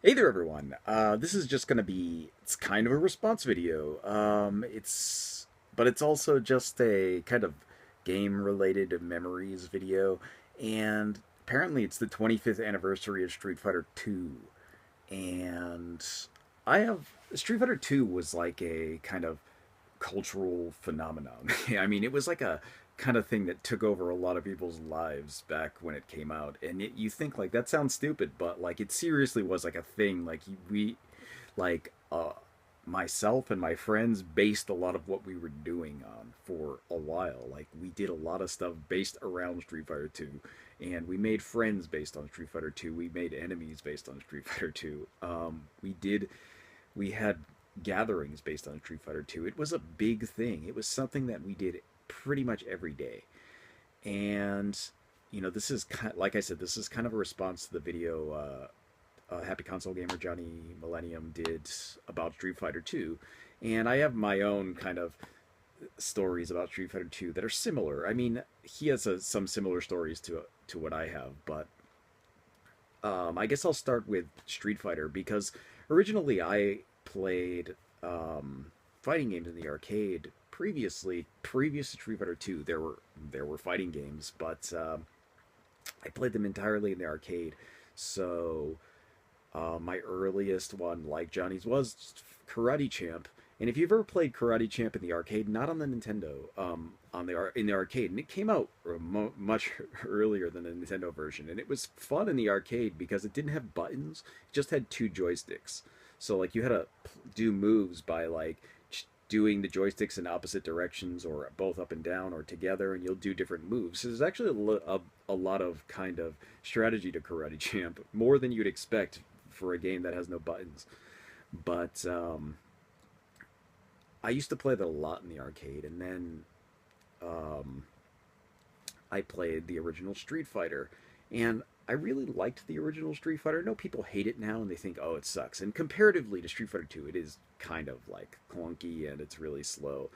Hey there, everyone. This is just gonna be, it's kind of a response video. But it's also just a kind of game-related memories video. And apparently it's the 25th anniversary of Street Fighter 2. And Street Fighter 2 was like a kind of cultural phenomenon. I mean, it was like a kind of thing that took over a lot of people's lives back when it came out. And you think like that sounds stupid, but like it seriously was like a thing. Like myself and my friends based a lot of what we were doing on for a while. Like we did a lot of stuff based around Street Fighter 2, and we made friends based on Street Fighter 2. We made enemies based on Street Fighter 2. We had gatherings based on Street Fighter 2. It was a big thing. It was something that we did pretty much every day. And this is like I said, this is kind of a response to the video Happy Console Gamer Johnny Millennium did about Street Fighter 2. And I have my own kind of stories about Street Fighter 2 that are similar. I mean, he has some similar stories to what I have, but I guess I'll start with Street Fighter because originally I played fighting games in the arcade previous to Street Fighter 2. There were fighting games, but I played them entirely in the arcade. So my earliest one, like Johnny's, was Karate Champ. And if you've ever played Karate Champ in the arcade, not on the Nintendo, in the arcade, and it came out much earlier than the Nintendo version, and it was fun in the arcade because it didn't have buttons; it just had two joysticks. So like you had to do moves by like doing the joysticks in opposite directions, or both up and down, or together, and you'll do different moves. So there's actually a lot of kind of strategy to Karate Champ, more than you'd expect for a game that has no buttons. But I used to play that a lot in the arcade, and then um, I played the original Street Fighter, and I really liked the original Street Fighter. I know people hate it now and they think, oh, it sucks. And comparatively to Street Fighter 2, it is kind of like clunky and it's really slow.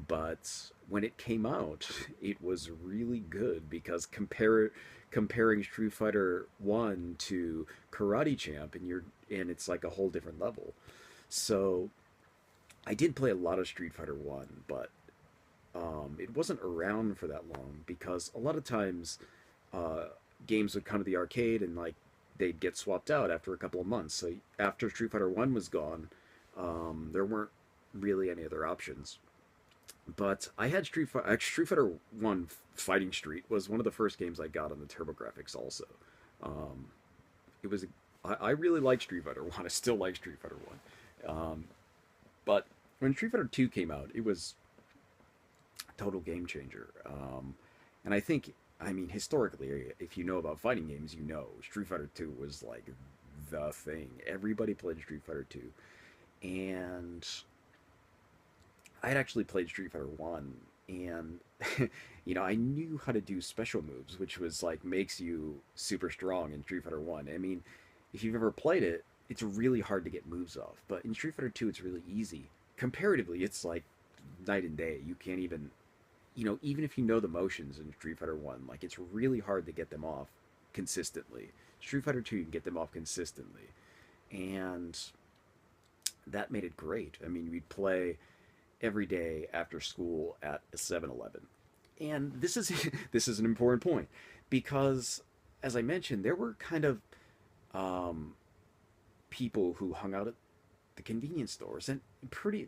But when it came out, it was really good because comparing Street Fighter 1 to Karate Champ, and it's like a whole different level. So I did play a lot of Street Fighter 1, but it wasn't around for that long because a lot of times uh, games would come to the arcade and like they'd get swapped out after a couple of months. So after Street Fighter 1 was gone, there weren't really any other options. But I had Street Fighter 1 Fighting Street was one of the first games I got on the TurboGrafx also. Um, it was I really liked Street Fighter 1. I still like Street Fighter 1. But when Street Fighter 2 came out, it was a total game changer. And I mean, historically, if you know about fighting games, you know Street Fighter 2 was like the thing. Everybody played Street Fighter 2. And I had actually played Street Fighter 1, and I knew how to do special moves, which was like makes you super strong in Street Fighter 1. I mean, if you've ever played it, it's really hard to get moves off, but in Street Fighter 2 it's really easy. Comparatively, it's like night and day. You can't even, even if you know the motions in Street Fighter 1, like it's really hard to get them off consistently. Street Fighter 2 you can get them off consistently. And that made it great. I mean, we'd play every day after school at a 7-Eleven. And this is this is an important point because as I mentioned, there were kind of um, people who hung out at the convenience stores, and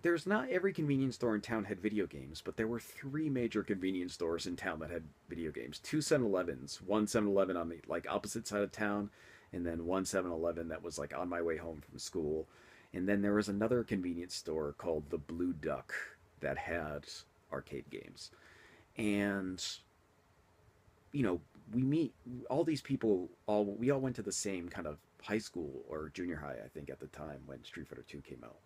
there's not every convenience store in town had video games, but there were three major convenience stores in town that had video games. Two 7-Elevens, one 7-Eleven on the like opposite side of town, and then one 7-Eleven that was like on my way home from school. And then there was another convenience store called the Blue Duck that had arcade games. And you know, we meet all these people. All we all went to the same kind of high school or junior high, I think, at the time when Street Fighter 2 came out.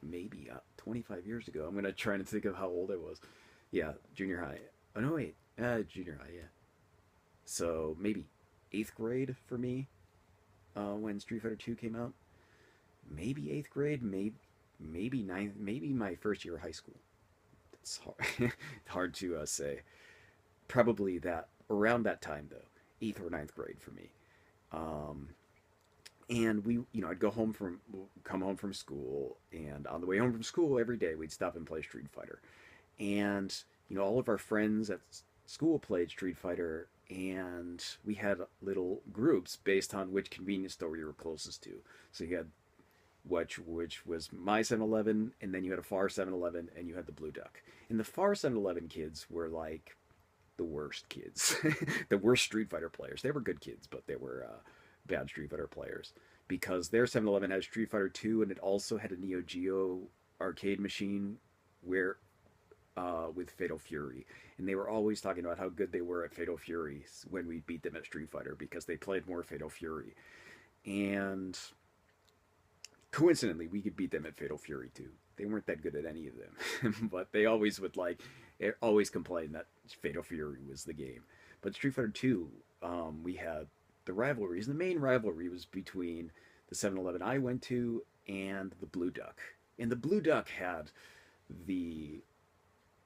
Maybe 25 years ago. I'm gonna try to think of how old I was. Yeah, junior high. Oh no, wait, junior high. Yeah. So maybe eighth grade for me when Street Fighter 2 came out. Maybe eighth grade. Maybe ninth. Maybe my first year of high school. It's hard, hard to say. Probably that around that time though, eighth or ninth grade for me. Um, And I'd come home from school, and on the way home from school every day we'd stop and play Street Fighter. And all of our friends at school played Street Fighter, and we had little groups based on which convenience store you were closest to. So you had which was my 7-Eleven, and then you had a far 7-Eleven, and you had the Blue Duck. And the far 7-Eleven kids were like the worst kids, the worst Street Fighter players. They were good kids, but they were bad Street Fighter players because their 7-Eleven had Street Fighter 2, and it also had a Neo Geo arcade machine where with Fatal Fury, and they were always talking about how good they were at Fatal Fury when we beat them at Street Fighter because they played more Fatal Fury. And coincidentally, we could beat them at Fatal Fury too. They weren't that good at any of them, but they always would always complain that Fatal Fury was the game. But Street Fighter 2, we had the rivalries. The main rivalry was between the 7-Eleven I went to and the Blue Duck. And the Blue Duck had the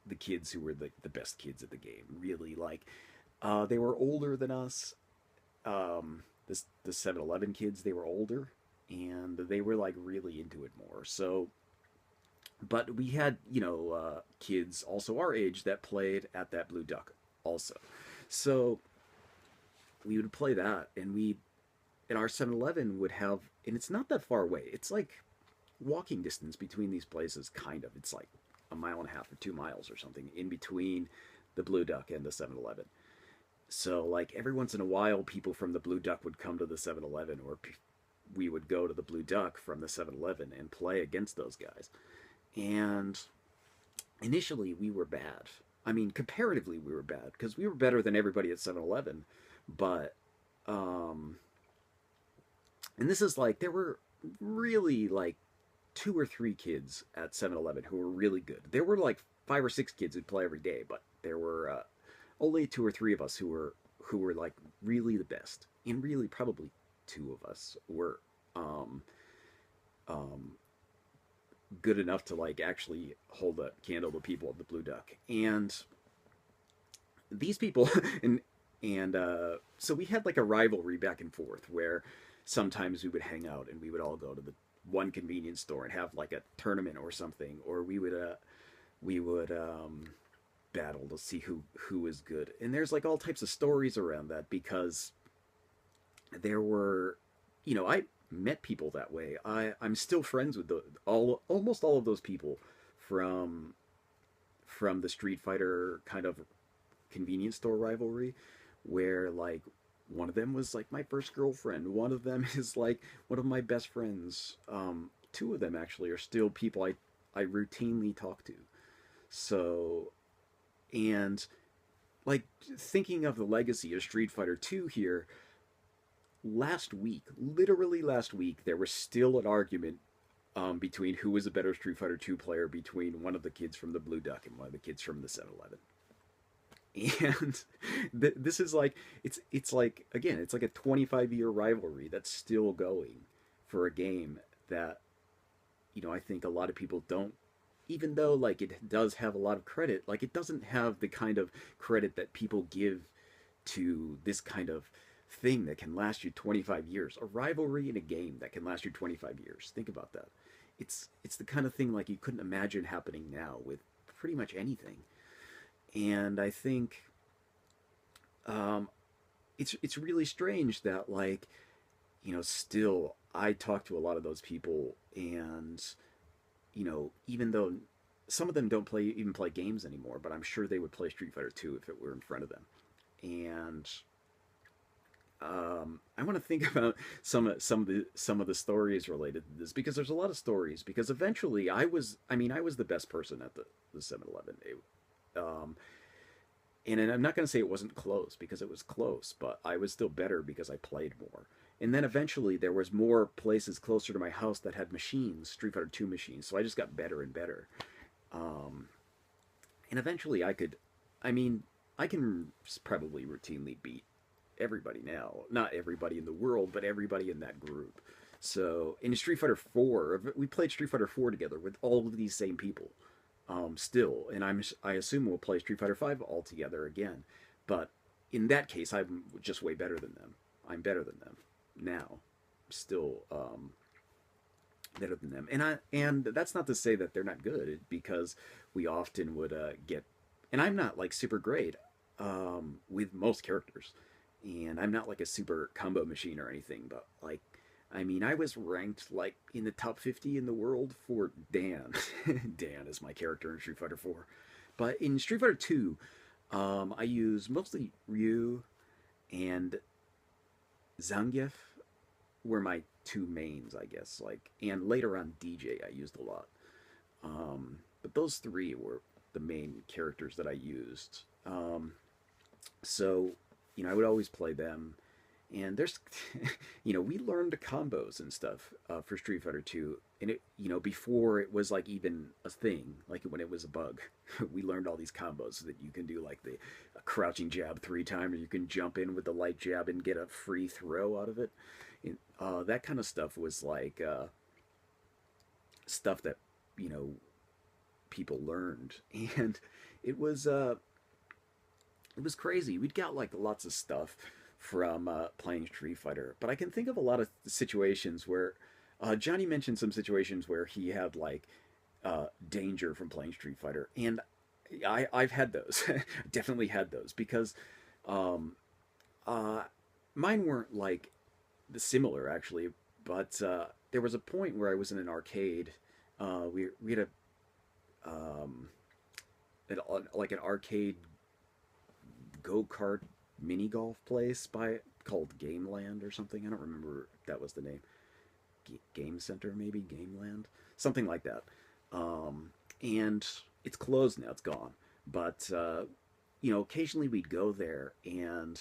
the kids who were the best kids at the game. Really, they were older than us. The 7-Eleven kids, they were older, and they were like really into it more. So, but we had kids also our age that played at that Blue Duck also. So we would play that, and our 7-Eleven would have, and it's not that far away. It's like walking distance between these places, kind of. It's like a mile and a half or 2 miles or something in between the Blue Duck and the 7-Eleven. So, like, every once in a while, people from the Blue Duck would come to the 7-Eleven, or we would go to the Blue Duck from the 7-Eleven and play against those guys. And initially, we were bad. I mean, comparatively, we were bad because we were better than everybody at 7-Eleven. But, and this is like, there were really like two or three kids at 7-Eleven who were really good. There were like five or six kids who'd play every day, but there were only two or three of us who were like really the best, and really probably two of us were um, um, good enough to like actually hold a candle to people of the Blue Duck. And these people so we had like a rivalry back and forth where sometimes we would hang out and we would all go to the one convenience store and have like a tournament or something, or we would battle to see who was good. And there's like all types of stories around that because there were, I met people that way. I'm still friends with almost all of those people from the Street Fighter kind of convenience store rivalry, where like one of them was like my first girlfriend. One of them is like one of my best friends. Two of them actually are still people I routinely talk to. So, and like thinking of the legacy of Street Fighter 2 here, last week, literally last week, there was still an argument between who was a better Street Fighter 2 player between one of the kids from the Blue Duck and one of the kids from the 7-Eleven. And this is like it's like, again, it's like a 25-year rivalry that's still going for a game that I think a lot of people don't, even though like it does have a lot of credit, like it doesn't have the kind of credit that people give to this kind of thing that can last you 25 years. A rivalry in a game that can last you 25 years. Think about that. It's the kind of thing like you couldn't imagine happening now with pretty much anything. And I think um, it's really strange that like still I talk to a lot of those people, and even though some of them don't play games anymore, but I'm sure they would play Street Fighter 2 if it were in front of them. And I want to think about some of the stories related to this, because there's a lot of stories. Because eventually, I was the best person at the 7-Eleven. And I'm not going to say it wasn't close, because it was close, but I was still better because I played more. And then eventually there was more places closer to my house that had machines, Street Fighter 2 machines, so I just got better and better. Um, and eventually I mean, I can probably routinely beat everybody now. Not everybody in the world, but everybody in that group. So in Street Fighter 4, we played Street Fighter 4 together with all of these same people, still, and I assume we'll play Street Fighter 5 all together again. But in that case, I'm just way better than them. I'm better than them now. still better than them. And that's not to say that they're not good, because we often would get. And I'm not like super great with most characters, and I'm not like a super combo machine or anything. But like, I mean, I was ranked like in the top 50 in the world for Dan. Dan is my character in Street Fighter 4. But in Street Fighter 2, I use mostly Ryu and Zangief were my two mains, I guess. Like, and later on DJ I used a lot. But those three were the main characters that I used. So, I would always play them. And there's, we learned the combos and stuff for Street Fighter 2. And before it was like even a thing, like when it was a bug, we learned all these combos so that you can do like the crouching jab 3 times, or you can jump in with the light jab and get a free throw out of it. And, that kind of stuff was like stuff that, people learned. And it was, it was crazy. We'd got like lots of stuff from playing Street Fighter, but I can think of a lot of situations where Johnny mentioned some situations where he had like danger from playing Street Fighter, and I've had those. Definitely had those, because um, mine weren't like similar actually, but there was a point where I was in an arcade. We had um, like an arcade go kart mini golf place called Gameland or something. I don't remember if that was the name. Game Center, maybe Gameland, something like that. And it's closed now; it's gone. But occasionally we'd go there, and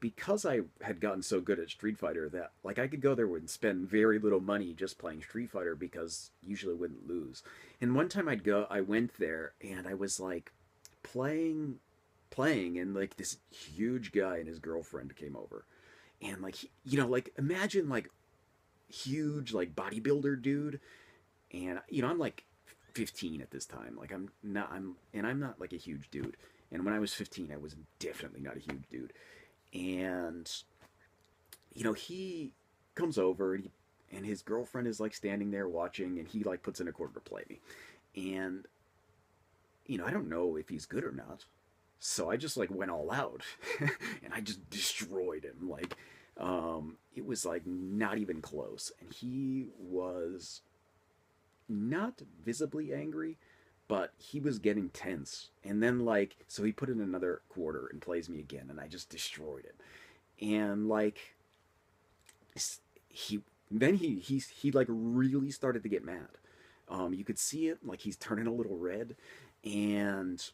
because I had gotten so good at Street Fighter that like I could go there and spend very little money just playing Street Fighter, because usually I wouldn't lose. And one time I went there and I was like playing, and like this huge guy and his girlfriend came over, and like like imagine like huge like bodybuilder dude, and I'm like 15 at this time. Like I'm not like a huge dude, and when I was 15 I was definitely not a huge dude. And he comes over, and his girlfriend is like standing there watching, and he like puts in a quarter to play me. And I don't know if he's good or not, so I just like went all out and I just destroyed him. Like, it was like not even close. And he was not visibly angry, but he was getting tense. And then like, so he put in another quarter and plays me again, and I just destroyed it. And like, he he like really started to get mad. You could see it, like he's turning a little red, and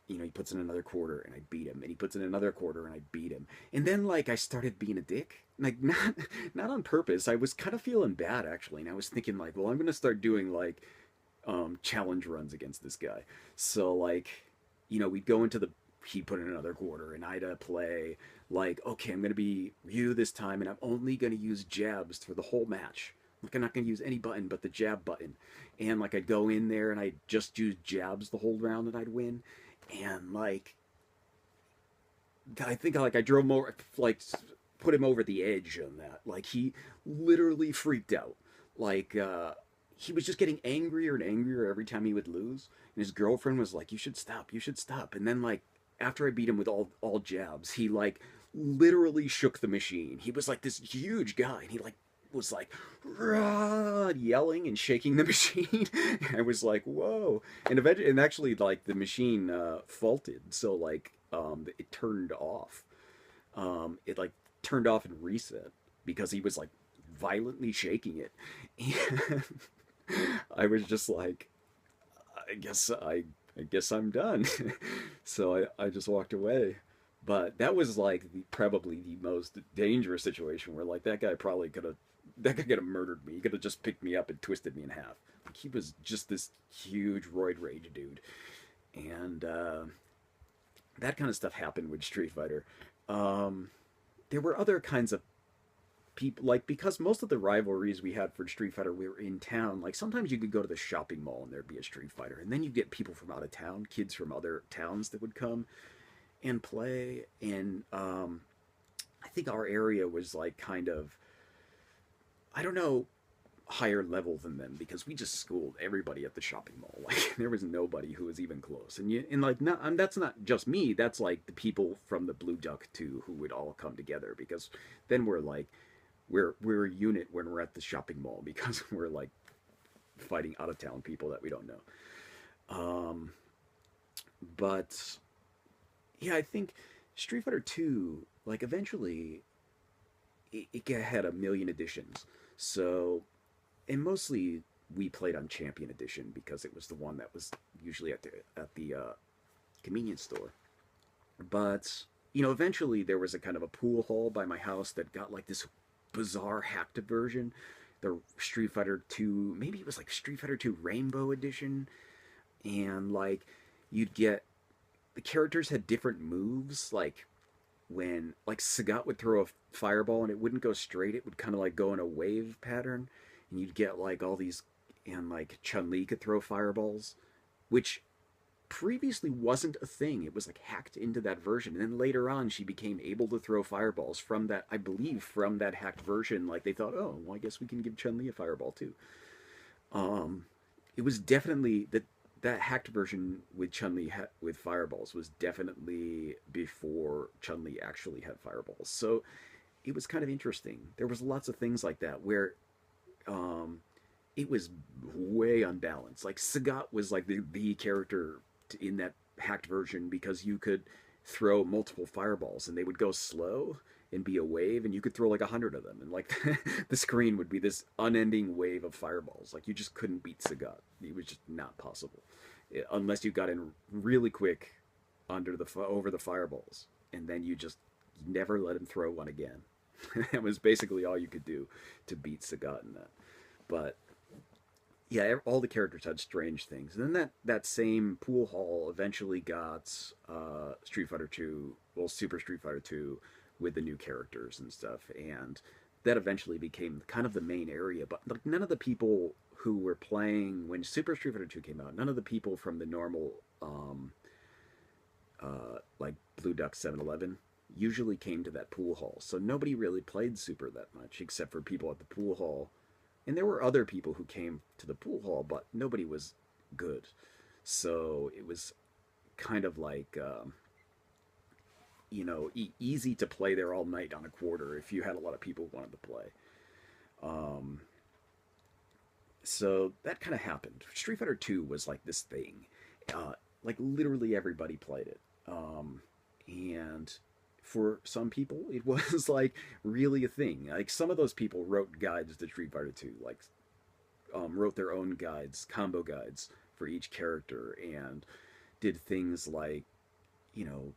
he puts in another quarter and I beat him, and he puts in another quarter and I beat him. And then like I started being a dick, like not on purpose. I was kind of feeling bad actually, and I was thinking like, well, I'm gonna start doing like challenge runs against this guy. So like, we'd go into the he'd put in another quarter, and I'd play like, okay, I'm gonna be Ryu this time, and I'm only gonna use jabs for the whole match. Like I'm not gonna use any button but the jab button, and like I'd go in there and I'd just use jabs the whole round and I'd win. And like I think like I drove more like put him over the edge on that. Like he literally freaked out. Like he was just getting angrier and angrier every time he would lose. And his girlfriend was like, "You should stop. You should stop." And then like after I beat him with all jabs, he like literally shook the machine. He was like this huge guy, and he like was like "Rah!" yelling and shaking the machine. I was like, whoa. And eventually, and actually like the machine faulted, so like it turned off. It like turned off and reset because he was like violently shaking it. And I was just like, I guess I'm done. So I just walked away. But that was like probably the most dangerous situation, where like that guy could have murdered me. He could have just picked me up and twisted me in half. Like he was just this huge roid rage dude. And that kind of stuff happened with Street Fighter. There were other kinds of people, like because most of the rivalries we had for Street Fighter we were in town. Like sometimes you could go to the shopping mall and there'd be a Street Fighter, and then you get people from out of town, kids from other towns that would come and play. And I think our area was like kind of I don't know higher level than them because we just schooled everybody at the shopping mall. Like there was nobody who was even close. And like not and that's not just me. That's like the people from the Blue Duck too who would all come together because then we're like we're a unit when we're at the shopping mall because we're like fighting out of town people that we don't know. Um, but yeah, I think Street Fighter Two like eventually it had a million editions. So and mostly we played on Champion Edition because it was the one that was usually at the convenience store. But eventually there was a kind of a pool hall by my house that got like this bizarre hacked version. The Street Fighter Two, maybe it was like Street Fighter Two Rainbow Edition, and like you'd get the characters had different moves. Like when like Sagat would throw a fireball and it wouldn't go straight; it would kind of like go in a wave pattern, and you'd get like all these, and like Chun Li could throw fireballs, which previously wasn't a thing. It was like hacked into that version. And then later on, she became able to throw fireballs from that, I believe, from that hacked version. Like they thought, oh, well, I guess we can give Chun Li a fireball too. Um, it was definitely that hacked version with Chun Li with fireballs was definitely before Chun Li actually had fireballs. So it was kind of interesting. There was lots of things like that where um, it was way unbalanced. Like Sagat was like the character in that hacked version because you could throw multiple fireballs and they would go slow and be a wave and you could throw like 100 of them and like the screen would be this unending wave of fireballs. Like you just couldn't beat Sagat. It was just not possible unless you got in really quick under the over the fireballs and then you just never let him throw one again. That was basically all you could do to beat Sagat in that. But yeah, all the characters had strange things. And then that same pool hall eventually got Street Fighter Two, well, Super Street Fighter Two, with the new characters and stuff, and that eventually became kind of the main area. But like, none of the people who were playing when Super Street Fighter Two came out, none of the people from the normal like Blue Duck 7-Eleven usually came to that pool hall. So nobody really played Super that much except for people at the pool hall and there were other people who came to the pool hall, but nobody was good. So it was kind of like, easy to play there all night on a quarter if you had a lot of people who wanted to play. Um, so that kind of happened. Street Fighter Two was like this thing. Like literally everybody played it. And for some people, it was like really a thing. Like some of those people wrote guides to Street Fighter Two, like wrote their own guides, combo guides for each character, and did things like, you know,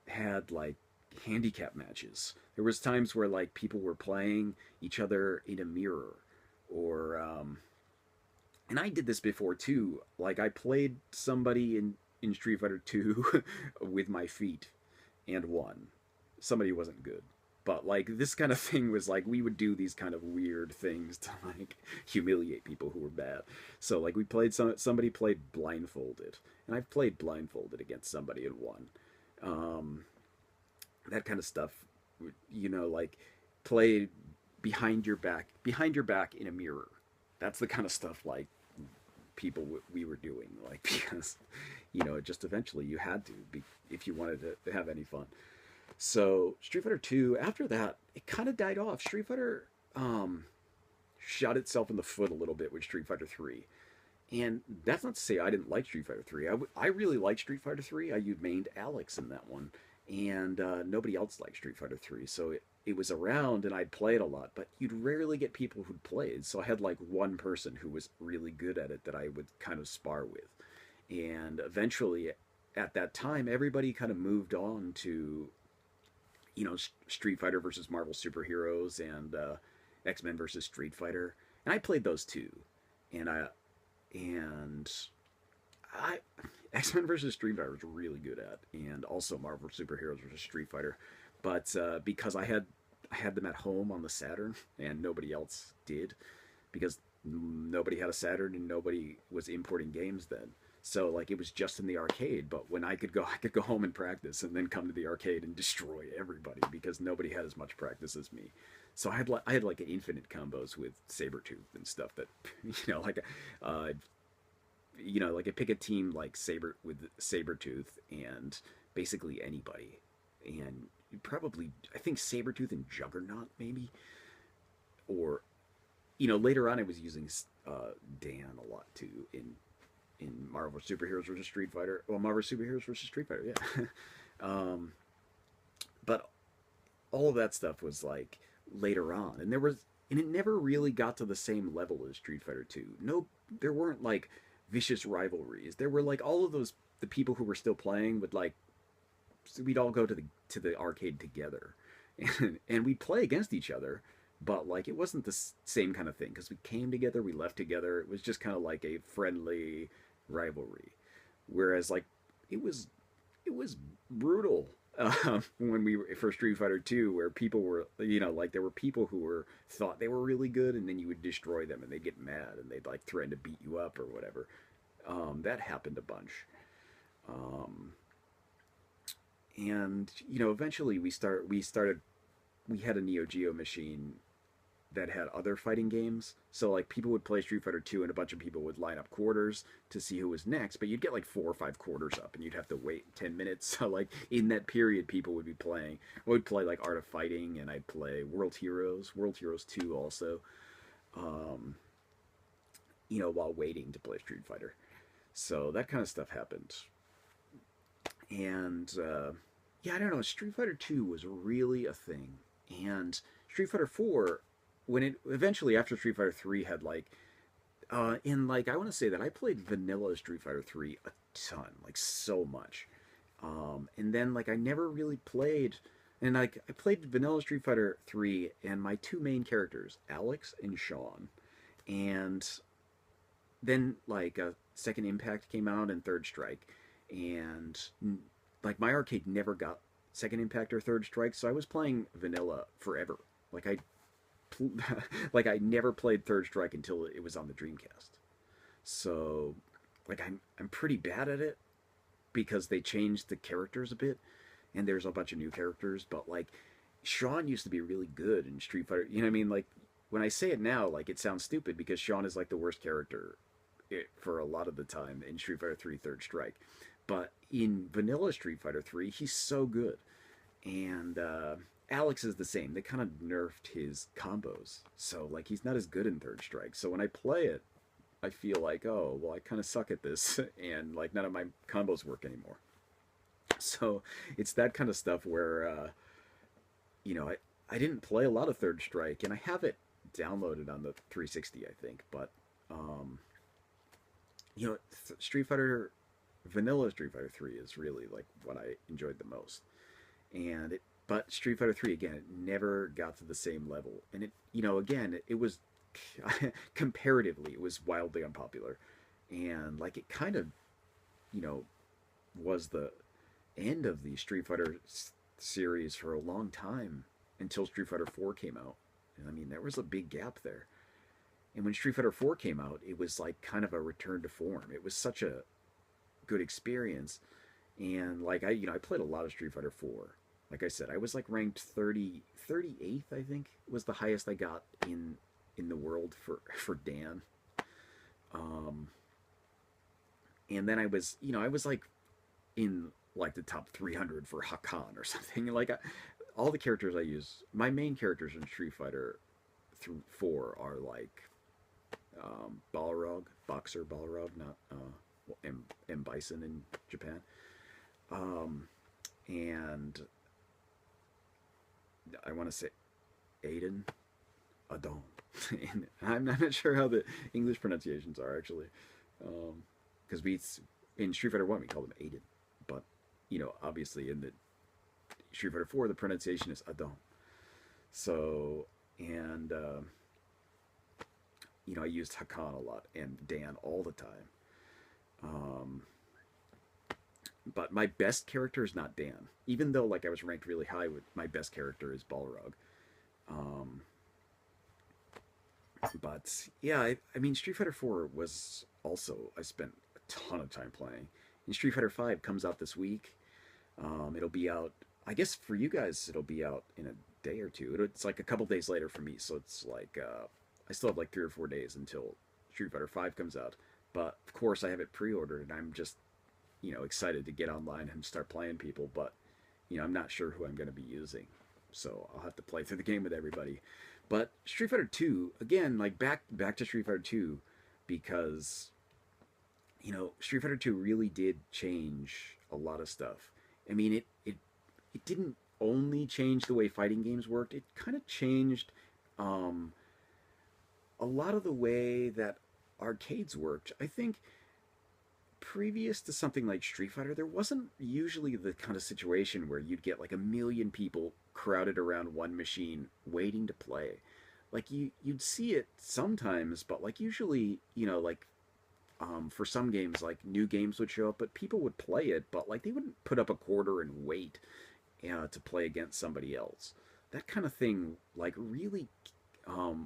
had like handicap matches. There was times where like people were playing each other in a mirror, or and I did this before too. Like I played somebody in Street Fighter Two with my feet and won. Somebody wasn't good. But like this kind of thing was like we would do these kind of weird things to like humiliate people who were bad. So like we played somebody played blindfolded, and I've played blindfolded against somebody and won. Um, that kind of stuff, like play behind your back in a mirror. That's the kind of stuff like we were doing, like because just eventually you had to be if you wanted to have any fun. So Street Fighter Two, after that, it kind of died off. Street Fighter shot itself in the foot a little bit with Street Fighter Three, and that's not to say I didn't like Street Fighter Three. I really liked Street Fighter Three. I mained Alex in that one, and nobody else liked Street Fighter Three. So it was around, and I'd play it a lot, but you'd rarely get people who'd played. So I had like one person who was really good at it that I would kind of spar with, and eventually, at that time, everybody kind of moved on to Street Fighter versus Marvel Superheroes and X-Men versus Street Fighter, and I played those too, and and I X-Men versus Street Fighter was really good at, and also Marvel Superheroes versus Street Fighter, but because I had them at home on the Saturn and nobody else did, because nobody had a Saturn and nobody was importing games then. So like it was just in the arcade, but when I could go home and practice, and then come to the arcade and destroy everybody because nobody had as much practice as me. So I had like infinite combos with Sabretooth and stuff that like uh like I pick a team like Sabretooth and basically anybody. And probably I think Sabretooth and Juggernaut maybe, or later on I was using Dan a lot too in Marvel Superheroes versus Street Fighter. Well, Marvel Superheroes versus Street Fighter, yeah. um, but all of that stuff was like later on, and it never really got to the same level as Street Fighter Two. No, there weren't like vicious rivalries. There were like all of those the people who were still playing would like we'd all go to the arcade together, and we'd play against each other. But like it wasn't the same kind of thing because we came together, we left together. It was just kind of like a friendly rivalry. Whereas like it was it was brutal when we were for Street Fighter 2, where people were like there were people who were thought they were really good, and then you would destroy them and they'd get mad and they'd like threaten to beat you up or whatever. That happened a bunch. Um, and eventually we had a Neo Geo machine that had other fighting games. So like people would play Street Fighter 2 and a bunch of people would line up quarters to see who was next, but you'd get like 4 or 5 quarters up and you'd have to wait 10 minutes. So like in that period people would be playing. I would play like Art of Fighting, and I'd play World Heroes 2 also. Um, while waiting to play Street Fighter. So that kind of stuff happened. And yeah, I don't know, Street Fighter 2 was really a thing. And Street Fighter 4, when it eventually after Street Fighter 3 had like in like I want to say that I played vanilla Street Fighter 3 a ton, like so much. And then like I never really played, and like I played vanilla Street Fighter 3 and my two main characters, Alex and Sean. And then like Second Impact came out and Third Strike, and like my arcade never got Second Impact or Third Strike, so I was playing vanilla forever. Like I like I never played Third Strike until it was on the Dreamcast. So like I'm pretty bad at it because they changed the characters a bit, and there's a bunch of new characters. But like Sean used to be really good in Street Fighter. You know what I mean? Like when I say it now, like it sounds stupid because Sean is like the worst character for a lot of the time in Street Fighter 3 Third Strike. But in vanilla Street Fighter 3, he's so good. And Alex is the same. They kind of nerfed his combos. So like he's not as good in Third Strike. So when I play it, I feel like, oh, well, I kind of suck at this and like none of my combos work anymore. So it's that kind of stuff where I didn't play a lot of Third Strike, and I have it downloaded on the 360, I think, but um Street Fighter vanilla Street Fighter 3 is really like what I enjoyed the most. But Street Fighter 3 again, it never got to the same level. And it was comparatively it was wildly unpopular. And like it kind of, you know, was the end of the Street Fighter series for a long time until Street Fighter 4 came out. And I mean, there was a big gap there. And when Street Fighter 4 came out, it was like kind of a return to form. It was such a good experience. And like I played a lot of Street Fighter 4. Like I said, I was like ranked 38th, I think, was the highest I got in the world for Dan. Um and then I was like in like the top 300 for Hakan or something. Like all the characters I use, my main characters in Street Fighter through 4 are like Balrog, Boxer Balrog, not M. Bison in Japan. And I want to say Aiden, Adon. And I'm not sure how the English pronunciations are actually, because we in Street Fighter 1 we call them Aiden, but obviously in the Street Fighter 4 the pronunciation is Adon. So and I used Hakan a lot and Dan all the time. Um, but my best character is not Dan, even though like I was ranked really high. With my best character is Balrog. Um, but yeah, I mean Street Fighter 4 was also I spent a ton of time playing. And Street Fighter 5 comes out this week. It'll be out. I guess for you guys, it'll be out in day or two. It's like a couple days later for me, so it's like I still have like 3 or 4 days until Street Fighter Five comes out. But of course, I have it pre-ordered, and I'm just excited to get online and start playing people. But I'm not sure who I'm going to be using, so I'll have to play through the game with everybody. But Street Fighter Two again, like back to Street Fighter Two, because Street Fighter Two really did change a lot of stuff. I mean, it didn't only change the way fighting games worked. It kind of changed um, a lot of the way that arcades worked. I think previous to something like Street Fighter, there wasn't usually the kind of situation where you'd get like a million people crowded around one machine waiting to play. Like you'd see it sometimes, but like usually, like for some games, like new games would show up, but people would play it, but like they wouldn't put up a quarter and wait to play against somebody else. That kind of thing, like really,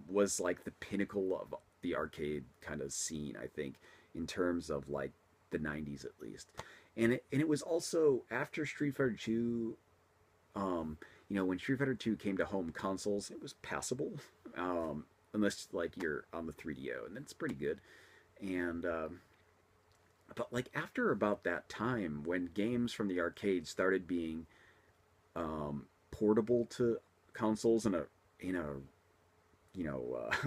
was like the pinnacle of the arcade kind of scene. I think in terms of like the '90s at least, and it was also after Street Fighter Two. When Street Fighter Two came to home consoles, it was passable, unless like you're on the 3DO, and that's pretty good. And but like after about that time, when games from the arcade started being portable to consoles in a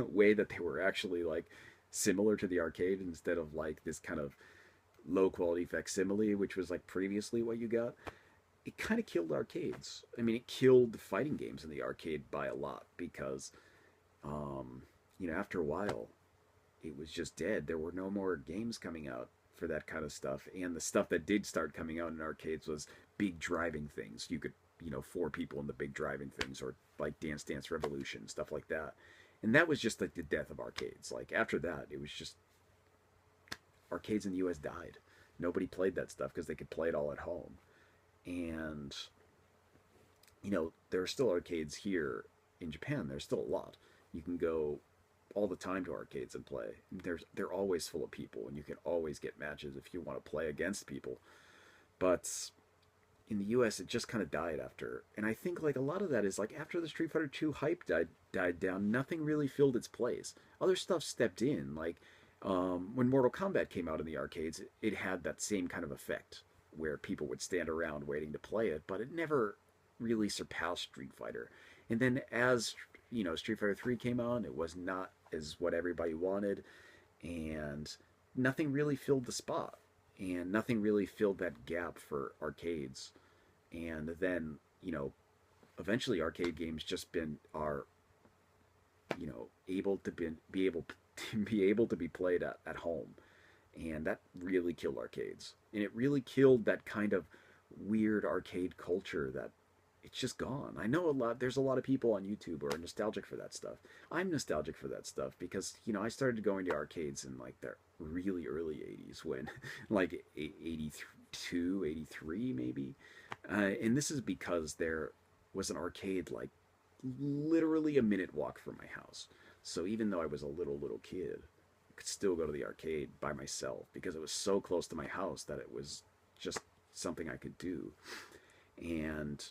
way that they were actually like similar to the arcade instead of like this kind of low quality facsimile, which was like previously what you got. It kind of killed arcades. I mean, it killed fighting games in the arcade by a lot because, after a while, it was just dead. There were no more games coming out for that kind of stuff. And the stuff that did start coming out in arcades was big driving things. You could, four people in the big driving things, or like Dance Dance Revolution, stuff like that. And that was just like the death of arcades. Like after that, it was just arcades in the US died. Nobody played that stuff because they could play it all at home. And, there are still arcades here in Japan. There's still a lot. You can go all the time to arcades and play. They're always full of people, and you can always get matches if you want to play against people. But in the US, it just kind of died after. And I think like a lot of that is like after the Street Fighter 2 hype died down, nothing really filled its place. Other stuff stepped in. Like when Mortal Kombat came out in the arcades, it had that same kind of effect where people would stand around waiting to play it, but it never really surpassed Street Fighter. And then as Street Fighter 3 came on, it was not as what everybody wanted, and nothing really filled the spot, and nothing really filled that gap for arcades. And then eventually arcade games just are able to be able to be played at home, and that really killed arcades, and it really killed that kind of weird arcade culture that it's just gone. I know there's a lot of people on YouTube who are nostalgic for that stuff. I'm nostalgic for that stuff because I started going to arcades in like the really early 80s, when like 82, 83 maybe. And this is because there was an arcade like literally a minute walk from my house. So even though I was a little kid, I could still go to the arcade by myself because it was so close to my house that it was just something I could do. And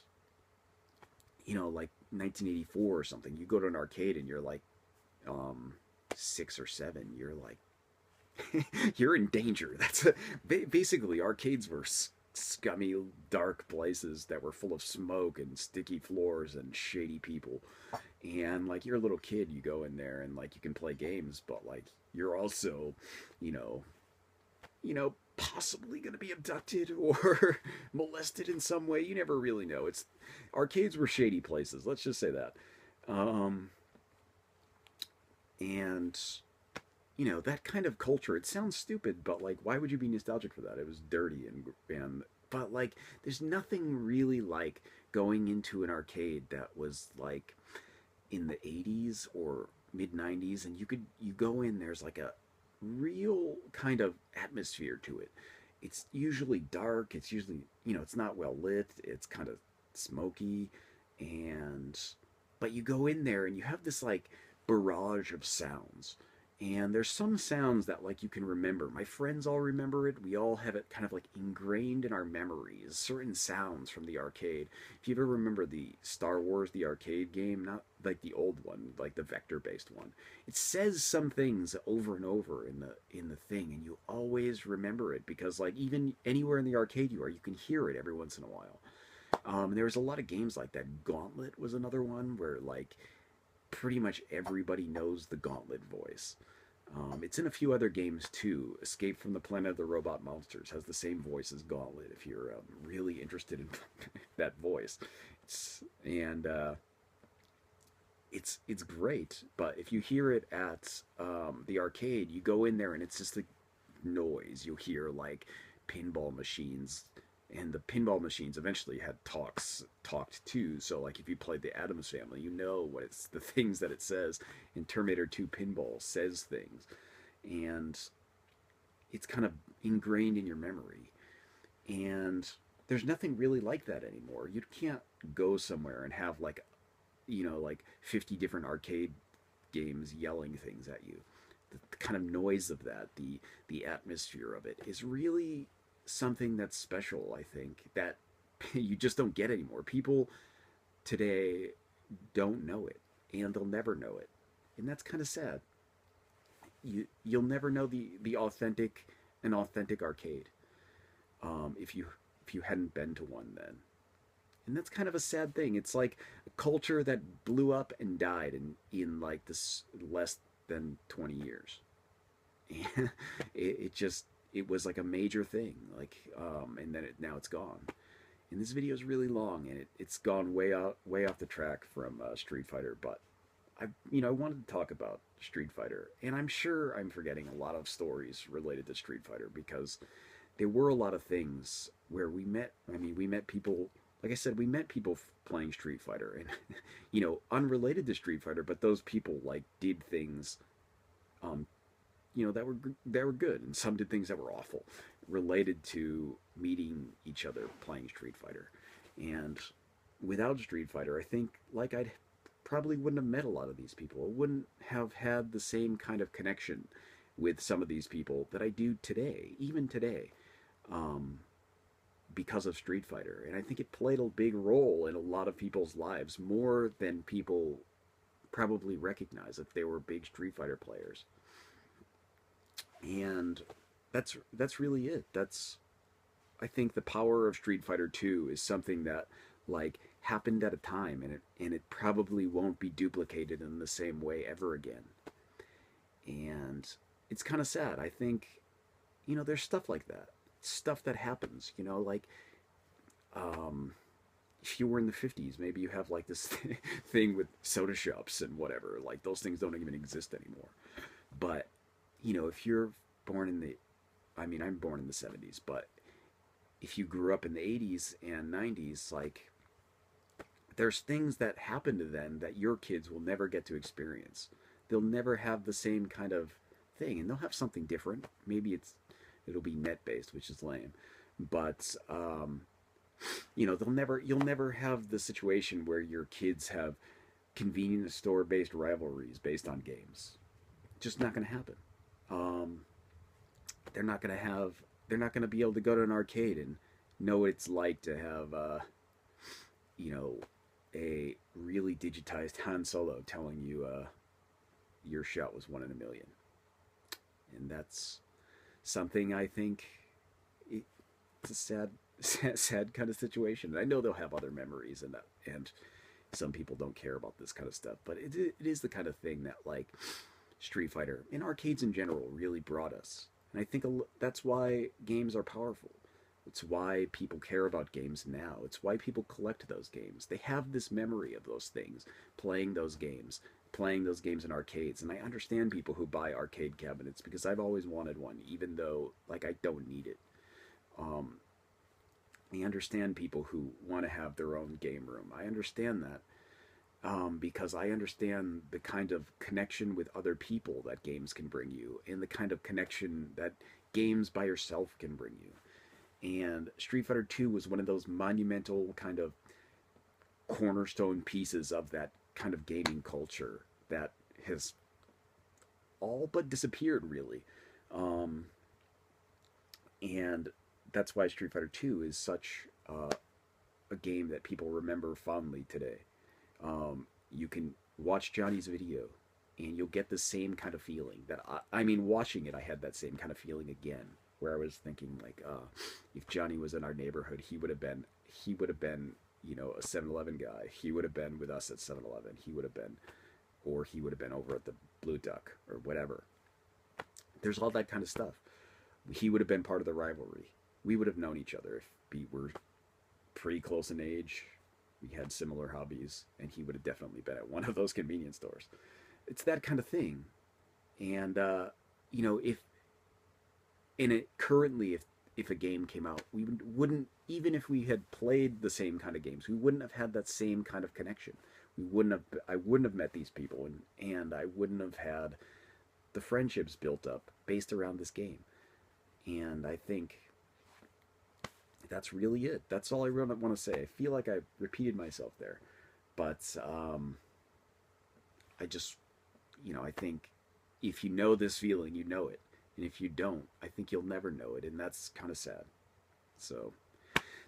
like 1984 or something, you go to an arcade and you're like 6 or 7, you're like you're in danger. Basically arcades were scummy, dark places that were full of smoke and sticky floors and shady people. And like you're a little kid, you go in there and like you can play games, but like you're also, you know, possibly going to be abducted or molested in some way. You never really know. Arcades were shady places. Let's just say that. And that kind of culture. It sounds stupid, but like, why would you be nostalgic for that? It was dirty but like, there's nothing really like going into an arcade that was like in the 80s or mid 90s, and you go in. There's like a real kind of atmosphere to it. It's usually dark. It's usually, it's not well lit. It's kind of smoky, but you go in there and you have this like barrage of sounds, And there's some sounds that like you can remember. My friends all remember it. We all have it kind of like ingrained in our memories. Certain sounds from the arcade. If you ever remember the Star Wars the arcade game, not like the old one, like the vector-based one, it says some things over and over in the thing, and you always remember it because like even anywhere in the arcade you are, you can hear it every once in a while. There was a lot of games like that. Gauntlet was another one where like pretty much everybody knows the Gauntlet voice. It's in a few other games too. Escape from the Planet of the Robot Monsters has the same voice as Gauntlet. If you're really interested in that voice, and it's great. But if you hear it at the arcade, you go in there and it's just the noise. You'll hear like pinball machines, and the pinball machines eventually had talked too. So like if you played the Addams Family, you know what it's the things that it says. In Terminator 2, pinball says things, and it's kind of ingrained in your memory. And there's nothing really like that anymore. You can't go somewhere and have like like 50 different arcade games yelling things at you. The kind of noise of that, the atmosphere of it is really something that's special, I think, that you just don't get anymore. People today don't know it, and they'll never know it. And that's kind of sad. You'll never know the authentic an authentic arcade if you hadn't been to one then. And that's kind of a sad thing. It's like a culture that blew up and died in like this less than 20 years. And it just it was like a major thing, like and then now it's gone. And this video is really long, and it's gone way off the track from Street Fighter. But I wanted to talk about Street Fighter, and I'm sure I'm forgetting a lot of stories related to Street Fighter because there were a lot of things where we met. I mean, we met people. Like I said, we met people playing Street Fighter, and unrelated to Street Fighter, but those people like did things, um, that were good, and some did things that were awful, related to meeting each other playing Street Fighter. And without Street Fighter, I think like I probably wouldn't have met a lot of these people. I wouldn't have had the same kind of connection with some of these people that I do today, even today, um, because of Street Fighter. And I think it played a big role in a lot of people's lives, more than people probably recognize if they were big Street Fighter players. And that's really it. That's I think the power of Street Fighter 2 is something that like happened at a time, and it probably won't be duplicated in the same way ever again. And it's kind of sad. I think there's stuff like that. Stuff that happens, like um if you were in the 50s, maybe you have like this thing with soda shops and whatever. Like those things don't even exist anymore. But if you're born in the I mean, I'm born in the 70s, but if you grew up in the 80s and 90s, like there's things that happen to them that your kids will never get to experience. They'll never have the same kind of thing, and they'll have something different. Maybe it'll be net based, which is lame, but you'll never have the situation where your kids have convenience store based rivalries based on games. Just not going to happen. Um, they're not going to have they're not going to be able to go to an arcade and know what it's like to have you know a really digitized Han Solo telling you your shot was 1 in a million. And that's something I think it's a sad kind of situation. And I know they'll have other memories, and some people don't care about this kind of stuff, but it is the kind of thing that like Street Fighter and arcades in general really brought us. And I think that's why games are powerful. It's why people care about games now. It's why people collect those games. They have this memory of those things, playing those games in arcades. And I understand people who buy arcade cabinets because I've always wanted one, even though like I don't need it. Um, I understand people who want to have their own game room. I understand that because I understand the kind of connection with other people that games can bring you, and the kind of connection that games by yourself can bring you. And Street Fighter 2 was one of those monumental kind of cornerstone pieces of that kind of gaming culture that has all but disappeared, really. Um, and that's why Street Fighter 2 is such a game that people remember fondly today. You can watch Johnny's video and you'll get the same kind of feeling that I mean, watching it, I had that same kind of feeling again, where I was thinking like, if Johnny was in our neighborhood, he would have been, you know, a 7-Eleven guy. He would have been with us at 7-Eleven. He would have been, or he would have been over at the Blue Duck or whatever. There's all that kind of stuff. He would have been part of the rivalry. We would have known each other if we were pretty close in age. We had similar hobbies, and he would have definitely been at one of those convenience stores. It's that kind of thing. And you know, if in it currently, if a game came out, we wouldn't, even if we had played the same kind of games, we wouldn't have had that same kind of connection. We wouldn't have. I wouldn't have met these people, and I wouldn't have had the friendships built up based around this game. And I think that's really it. That's all I really want to say. I feel like I repeated myself there, but I just, you know, I think if you know this feeling, you know it, and if you don't, I think you'll never know it, and that's kind of sad. So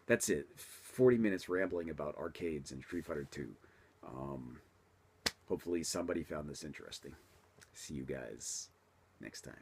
that's it. 40 minutes rambling about arcades and Street Fighter 2. Um, Hopefully somebody found this interesting. See you guys next time.